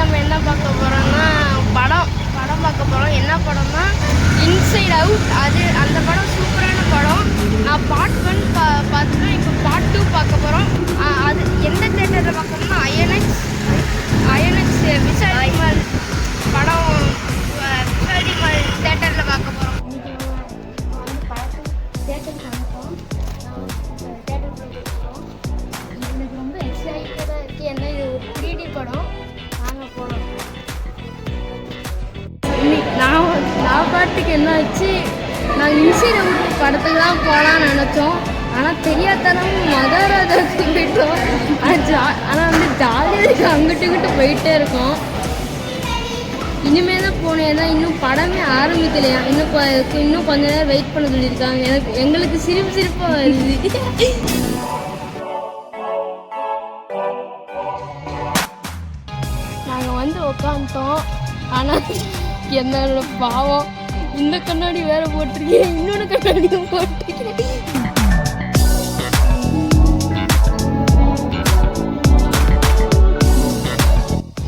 நம்ம என்ன பார்க்க போகிறோம்னா படம் பார்க்க போகிறோம். என்ன படம்னா இன்சைட் அவுட். அந்த படம் சூப்பரான படம். நான் பார்ட் 1 பார்த்துட்டோம். இப்போ பார்ட் 2 பார்க்க போகிறோம். அது எந்த தேட்டரில் பார்க்கணும்னா ஐஎன்எக்ஸ் விசாரிமல் படம் விசாரிமல் தேட்டரில் பார்க்க போகிறோம். வந்து படத்துக்கு தேட்டருக்கு வந்துட்டோம். எனக்கு ரொம்ப எக்ஸைட்டடாக இருக்குது. என்ன இது ஒரு 3D படம். நாங்கள் போகிறோம். நான் பாட்டுக்கு என்ன ஆச்சு, நாங்கள் இன்சைட் அவுட் படத்துக்கு தான் போகலான்னு நினச்சோம். ஆனால் தெரியாதனம் மகாராஜாவுக்கு போயிட்டோம். ஆனால் வந்து ஜாலியாக அங்கிட்டு இங்கிட்டு போயிட்டே இருக்கோம். இனிமேல் தான் போனேன் தான். இன்னும் படமே ஆரம்பிக்கலையா. இன்னும் கொஞ்ச நேரம் வெயிட் பண்ண சொல்லியிருக்காங்க. எங்களுக்கு சிரிப்பாக வருது. நாங்கள் வந்து உட்காந்துட்டோம். ஆனால் என்னோட பாவம், இந்த கண்ணாடி வேற போட்டிருக்கேன், இன்னொரு கண்ணாடியும் போட்டிருக்கேன்.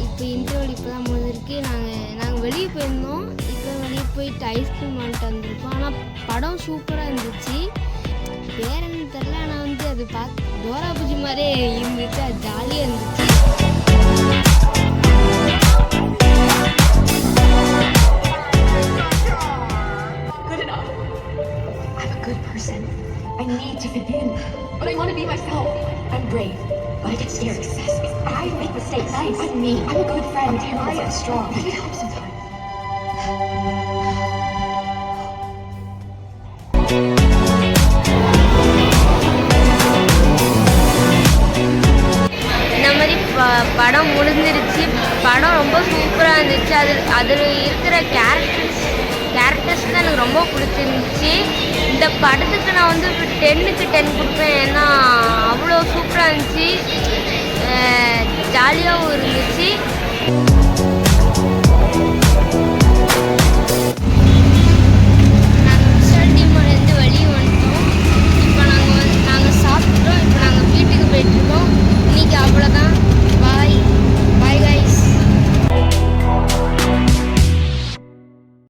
இப்போ இன்டர்வல் இப்போ தான் முடிஞ்சிருக்கு. நாங்கள் வெளியே போயிருந்தோம். இப்போ வெளியே போயிட்டு ஐஸ்கிரீம் வாங்கிட்டு வந்திருக்கோம். ஆனால் படம் சூப்பராக இருந்துச்சு. வேற என்ன தெரில, ஆனால் வந்து அது டோரா பூஜி மாதிரியே இருந்துச்சு. அது ஜாலியாக இருந்துச்சு. I need to fit in, but I want to be myself. I'm brave, but I get scared. Success is I make mistakes. Nice. I'm me. I'm a good friend. I'm terrible. I'm strong. I need help sometimes. இந்த மாதிரி படம் முடிஞ்சிருச்சு. படம் ரொம்ப சூப்பராக இருந்துச்சு. அதில் இருக்கிற கேரக்டர்ஸ் தான் எனக்கு ரொம்ப பிடிச்சிருந்துச்சு. இந்த படத்துக்கு நான் வந்து 10க்கு 10 கொடுப்பேன். ஏன்னா அவ்வளோ சூப்பராக இருந்துச்சு, ஜாலியாகவும் இருந்துச்சு.